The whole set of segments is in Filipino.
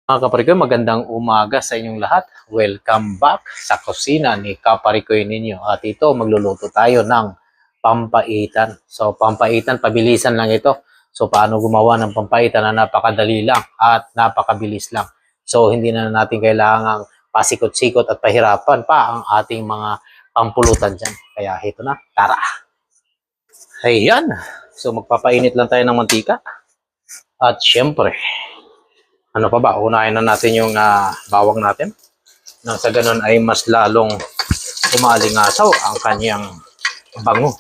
Mga kaparikoy, magandang umaga sa inyong lahat. Welcome back sa kusina ni kaparikoy ninyo. At ito, magluluto tayo ng pampaitan. So, pampaitan, pabilisan lang ito. So, paano gumawa ng pampaitan na napakadali lang at napakabilis lang. So, hindi na natin kailangang pasikot-sikot at pahirapan pa ang ating mga pampulutan dyan. Kaya ito na, tara! Ayan! So, magpapainit lang tayo ng mantika. At syempre, ano pa ba? Unahin na natin yung bawang natin. Nang sa ganun ay mas lalong umalingasaw ang kanyang bango.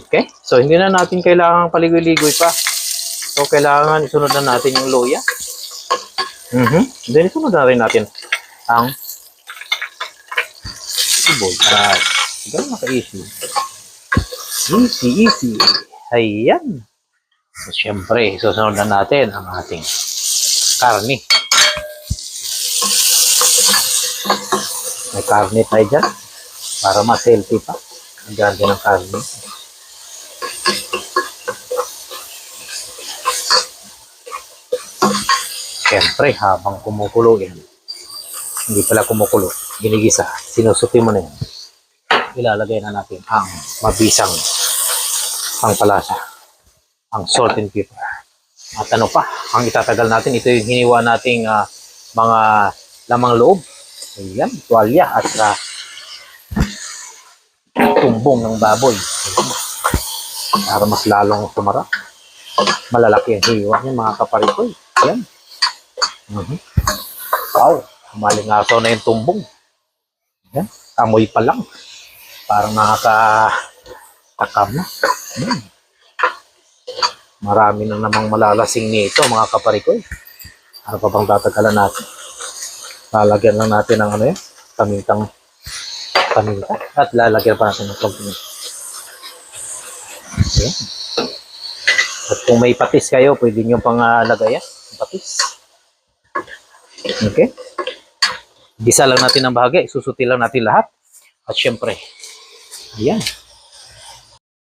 Okay? So, hindi na natin kailangan paligoy-ligoy pa. So, kailangan isunod na natin yung luya. Then, isunod na rin natin ang sibuyas. Ganun maka-easy. Easy. Ayan. So, syempre, susunod na natin ang ating karne. May karne tayo dyan para mas healthy pa. Ang ganda ng karne. Siyempre, habang kumukulo yan, hindi pala kumukulo, ginigisa, sinusuti mo na yan. Ilalagay na natin ang mabisang pangpalasa, ang salt and pepper. At ano pa, ang itatagal natin, ito yung hiniwa nating mga lamang loob. Ayan, tuwalya at tumbong ng baboy. Ayan. Para mas lalong sumarap. Malalaki ang hiwa niya mga kaparikoy. Ayan. Wow, malingasaw na yung tumbong. Ayan, amoy pa lang. Parang nakakatakam na. Ayan. Marami na namang malalasing nito mga kaparikoy. Ano pa bang tatagalan natin? Lalagyan lang natin ng ano yan, paminta. At lalagyan pa natin ng konti. Ayan. At kung may patis kayo, pwede nyo pang lagayan. Patis. Okay. Gisa lang natin ng bahagi. Susuti lang natin lahat. At syempre, ayan.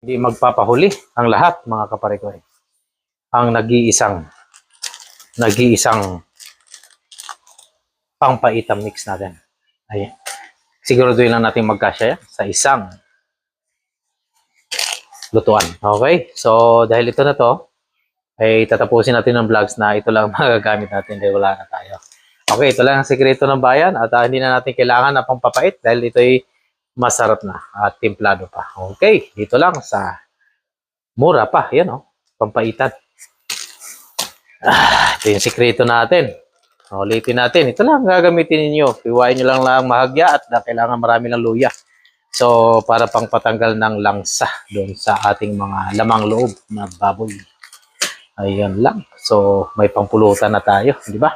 Hindi magpapahuli ang lahat mga kaparikoy. Ang nag-iisang pampaitam mix natin. Ayan. Siguraduhin lang natin magkasya yan sa isang lutuan. Okay? So, dahil ito na to, ay tatapusin natin ng vlogs na ito lang magagamit natin dahil wala na tayo. Okay, ito lang ang sekreto ng bayan at hindi na natin kailangan na pampapait dahil ito ay masarap na at timplado pa. Okay, dito lang sa mura pa. Yan o, pampaitan. Ito yung sekreto natin. Ulitin natin. Ito lang gagamitin ninyo. Iwain nyo lang mahagya at kailangan marami ng luya. So, para pang patanggal ng langsa doon sa ating mga lamang loob na baboy. Ayan lang. So, may pampulutan na tayo. Di ba?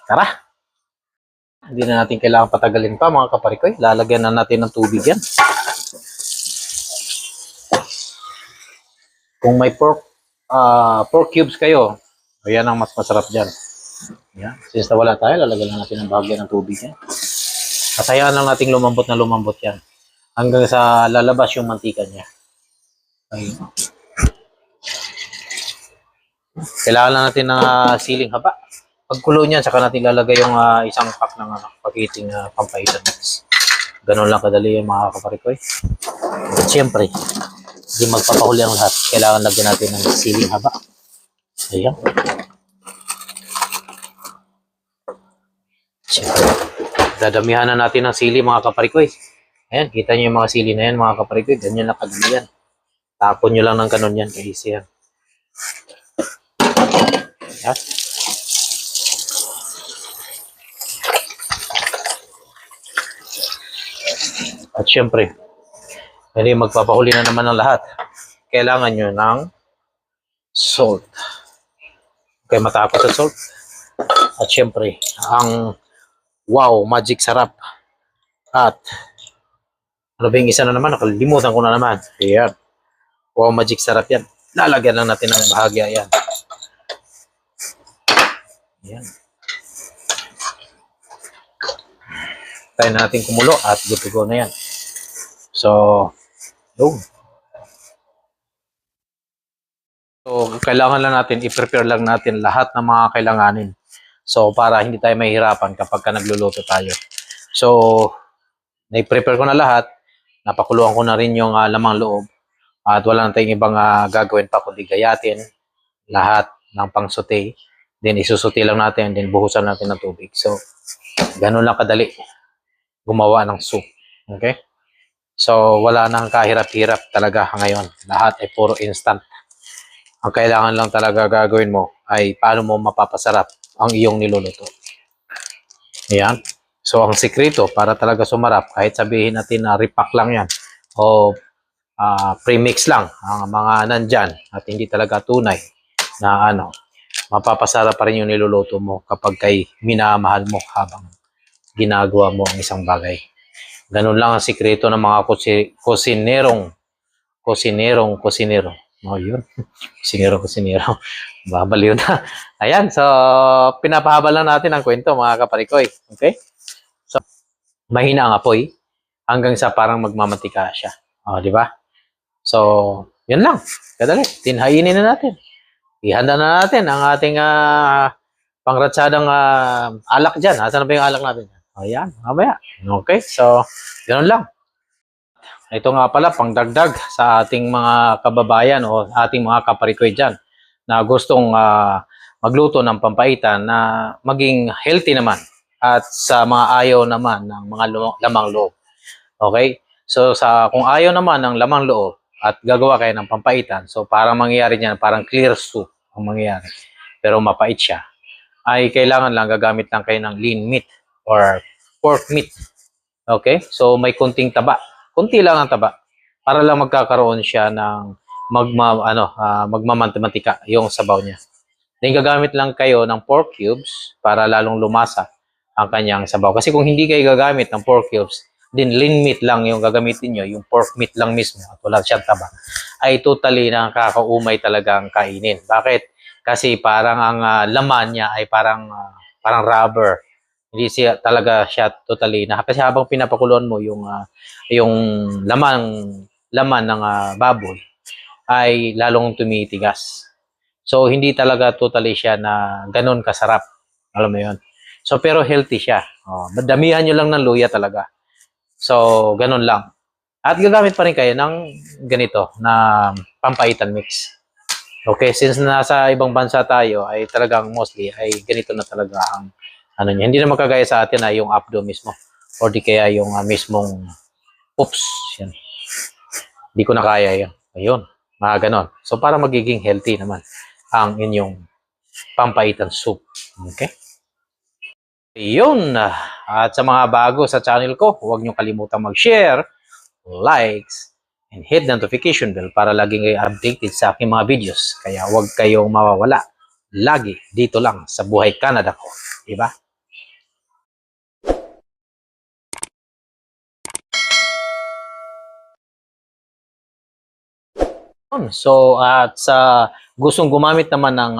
Tara! Hindi na natin kailangan patagalin pa mga kaparikoy. Lalagyan na natin ng tubig yan. Kung may pork cubes kayo, ayan ang mas masarap dyan. Yan. Since nawala tayo, lalagyan lang natin ng bahagyan ng tubig yan. At hayaan lang natin lumambot na lumambot yan. Hanggang sa lalabas yung mantika niya. Ayun. Kailangan lang natin ng siling haba. Pagkulo niyan, saka natin lalagay yung isang pack ng pakiting pampaitan mix. Ganun lang kadali yung mga kaparikoy. At syempre, hindi magpapahuli ang lahat. Kailangan lagyan natin ng siling haba. Ayan. Siyempre, dadamihan na natin ng sili mga kaparikoy. Ayan, kita nyo yung mga sili na yan mga kaparikoy. Ganyan na kadali yan. Tapon nyo lang ng kanon yan. Easy yan. Ayan. At syempre, hindi magpapahuli na naman ng lahat. Kailangan nyo ng salt. Okay, matapos sa salt. At syempre, ang wow, magic sarap. At ano ba yung isa na naman? Nakalimutan ko na naman. Ayan. Wow, magic sarap yan. Lalagyan lang natin ng bahagya yan. Ayan. Tayo na natin kumulo at good to go na yan. So, So, kailangan lang natin, i-prepare lang natin lahat ng mga kailanganin. So, para hindi tayo mahihirapan kapag nagluluto tayo. So, na-prepare ko na lahat. Napakuluan ko na rin yung lamang loob. At wala na tayong ibang gagawin pa kundi gayatin lahat ng pang-saute. Then, isusuti lang natin. Then, buhusan natin ng tubig. So, ganun lang kadali gumawa ng soup. Okay? So, wala nang kahirap-hirap talaga ngayon. Lahat ay puro instant. Ang kailangan lang talaga gagawin mo ay paano mo mapapasarap ang iyong niluluto. Ayan. So, ang sikreto para talaga sumarap, kahit sabihin natin na repack lang yan o premix lang ang mga nandyan at hindi talaga tunay na mapapasarap pa rin yung niluluto mo kapag kay minamahal mo habang ginagawa mo ang isang bagay. Ganun lang ang sikreto ng mga kusinero. Oh, yun. Kusinero. Babaliw na. Ayan, so pinapahaba lang natin ang kwento mga kaparikoy. Okay? So, mahina ang apoy hanggang sa parang magmamantika siya. Oh, di ba? So, yun lang. Kadali, tinhainin na natin. Ihanda na natin ang ating pangratsadang alak dyan. Asan na ba yung alak natin? Ayan, mamaya. Okay, so, ganun lang. Ito nga pala, pangdagdag sa ating mga kababayan o ating mga kaparikoy dyan na gustong magluto ng pampaitan na maging healthy naman at sa mga ayaw naman ng mga lamang loob. Okay? So, kung ayaw naman ng lamang loob at gagawa kayo ng pampaitan, so parang mangyayari niyan, parang clear soup ang mangyayari. Pero mapait siya. Ay kailangan lang gagamit lang kayo ng lean meat or pork meat. Okay? So, may kunting taba. Kunti lang ang taba para lang magkakaroon siya ng magmamantika yung sabaw niya. Then gagamit lang kayo ng pork cubes para lalong lumasa ang kanyang sabaw. Kasi kung hindi kayo gagamit ng pork cubes, din lean meat lang yung gagamitin nyo, yung pork meat lang mismo at wala siyang taba, ay totally nakakaumay talaga ang kainin. Bakit? Kasi parang ang laman niya ay parang rubber. Hindi siya talaga siya totally na kasi habang pinapakuluan mo yung laman ng baboy ay lalong tumitigas. So hindi talaga totally siya na ganun kasarap. Alam mo 'yon. So pero healthy siya. Oh, damihan niyo lang ng luya talaga. So ganun lang. At gagamit pa rin kayo ng ganito na pampaitan mix. Okay, since nasa ibang bansa tayo ay talagang mostly ay ganito na talaga ang niya. Hindi na magkagaya sa atin na yung abdo mismo or di kaya yung mismong oops, yan. Hindi ko na kaya yun. Ayun, mga ganon. So para magiging healthy naman ang inyong pampaitan soup. Okay? Yun. At sa mga bago sa channel ko, huwag nyo kalimutang mag-share, likes, and hit the notification bell para laging kayo updated sa aking mga videos. Kaya huwag kayong mawawala. Lagi dito lang sa Buhay Canada ko. Diba? So, at sa gustong gumamit naman ng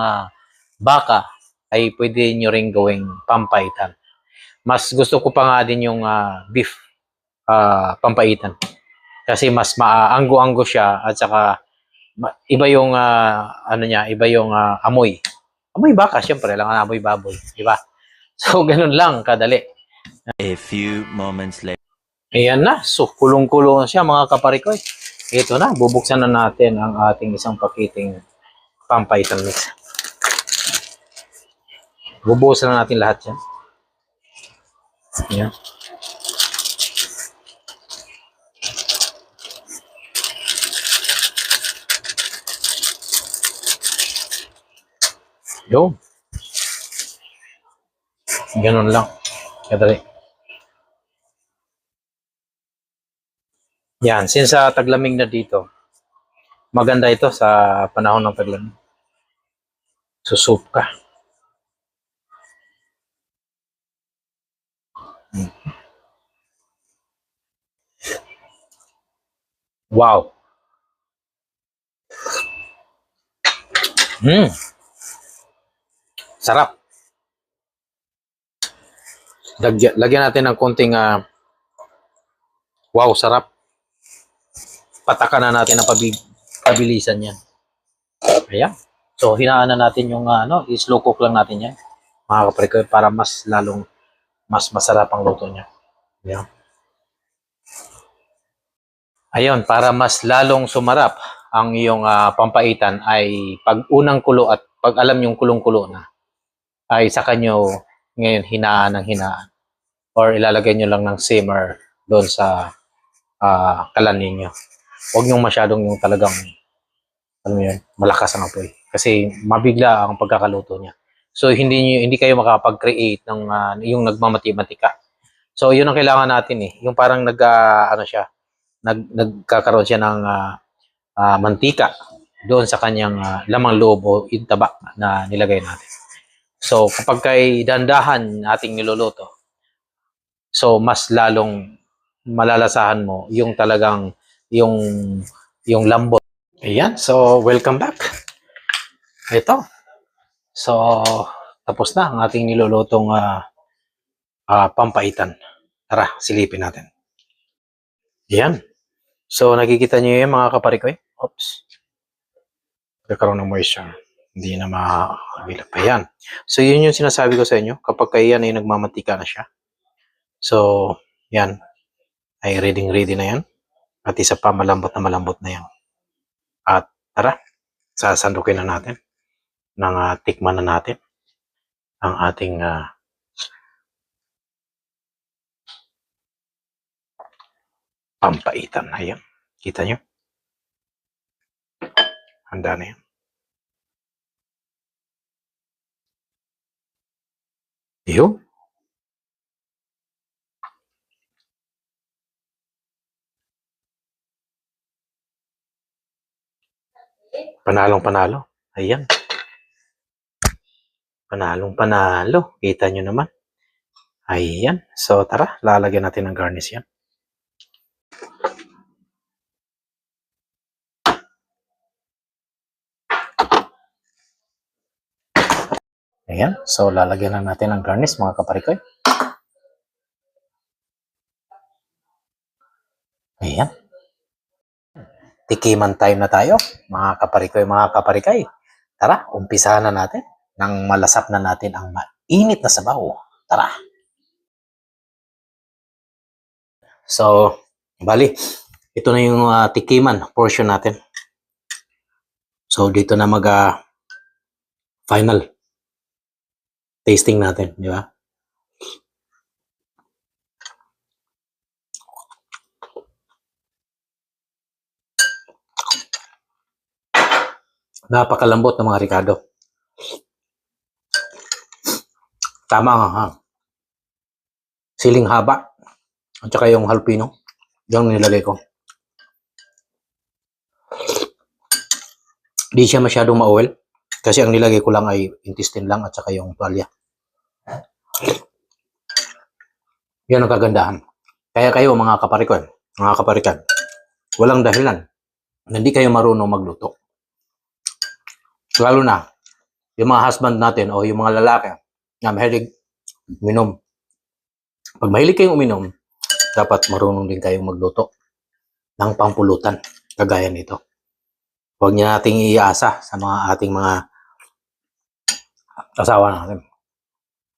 baka, ay pwede nyo rin gawing pampaitan. Mas gusto ko pa nga din yung beef pampaitan. Kasi mas maanggo-anggo siya at saka iba yung niya, iba yung amoy. Amoy baka, syempre, lang amoy baboy, di ba? So, ganun lang kadali. A few moments later. Ayan na. So, kulong-kulong na siya mga kaparikoy. Ito na, bubuksan na natin ang ating isang pakiting pampaitan mix. Bubuhusan na natin lahat yan. Ayan. Yo. Ganun lang. Kadali. Yan, since taglamig na dito, maganda ito sa panahon ng taglamig. Susoup ka. Wow. Sarap. Lagyan natin ng konting wow, sarap. Patakan na natin ang pabilisan yan. Ayan. So, hinaan na natin yung slow cook lang natin yan. Mga kaparikoy, para mas lalong mas masarap ang luto niya. Yan. Ayun, para mas lalong sumarap ang iyong pampaitan ay pag unang kulo at pag alam yung kulong-kulo na, ay saka nyo ngayon hinaan ng hinaan. Or ilalagay nyo lang ng simmer doon sa kalan ninyo. Huwag nyo masyadong yung talagang malakas ang apoy. Kasi mabigla ang pagkakaluto niya. So hindi kayo makapag-create ng yung nagmamati-matika. So yun ang kailangan natin eh. Yung parang nagkakaroon siya ng mantika doon sa kanyang lamang loob o yung taba na nilagay natin. So kapag kay dandahan ating niluluto, so mas lalong malalasahan mo yung talagang yung lambot. Ayan, so welcome back. Ito. So tapos na ang ating nilulutong pampaitan. Tara, silipin natin. Ayan. So nakikita niyo yung mga kaparikoy. Oops. Nagkaroon ng moisture. Hindi na makakagilap pa yan. So yun yung sinasabi ko sa inyo. Kapag kaya yan ay nagmamatika na siya. So yan. Ay ready na yan. At isa pa malambot na yan. At tara, sasandukin na natin. Tikman na natin ang ating pampaitan. Ayan. Kita nyo? Handa na yan. Iyo. Panalong-panalo. Ayan. Panalong-panalo. Kita nyo naman. Ayan. So, tara. Lalagyan natin ng garnish yan. Ayan. So, lalagyan na natin ng garnish, mga kaparikoy. Ayan. Tikiman time na tayo, mga kaparikoy. Tara, umpisahan na natin nang malasap na natin ang mainit na sabaw. Tara. So, bali, ito na yung tikiman portion natin. So, dito na final tasting natin, di ba? Napakalambot ng mga Ricardo. Tama nga. Siling haba. At saka yung jalapeno. Yung nilagay ko. Di siya masyadong ma-oil. Kasi ang nilagay ko lang ay intestine lang at saka yung tuwalya. Yan ang kagandahan. Kaya kayo mga kaparikan, walang dahilan na hindi kayo marunong magluto. Lalo na, yung mga husband natin o yung mga lalaki na mahilig uminom. Pag mahilig kayong uminom, dapat marunong din kayong magluto ng pampulutan kagaya nito. Huwag niya nating iasa sa ating mga asawa natin.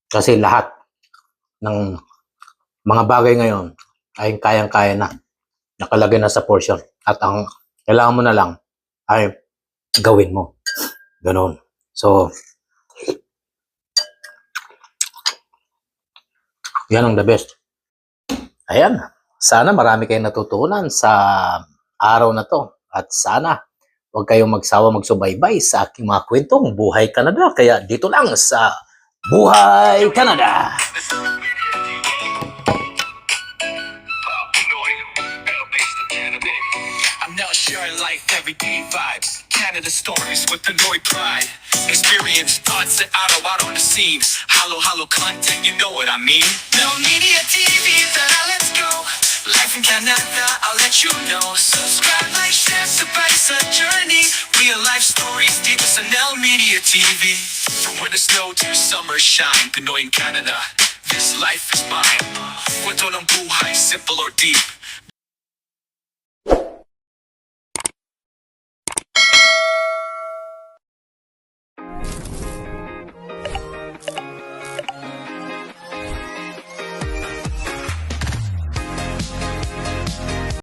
Kasi lahat ng mga bagay ngayon ay kayang-kaya na. Nakalagay na sa portion. At ang kailangan mo na lang ay gawin mo. Ganon. So, yan ang the best. Ayan. Sana marami kayong natutunan sa araw na to. At sana huwag kayong magsawa magsubaybay sa aking mga kwentong Buhay Canada. Kaya dito lang sa Buhay Canada. I'm now sharing life, everyday vibes. Canada stories with the Noy pride. Experience thoughts that out on the scenes. Halo content, you know what I mean. Now Media TV, let's go. Life in Canada, I'll let you know. Subscribe, like, share, sabay sa journey. Real life stories dito sa Nel Media TV. From winter snow to summer shine, Pinoy in Canada. This life is mine. Kwento ng buhay, simple or deep.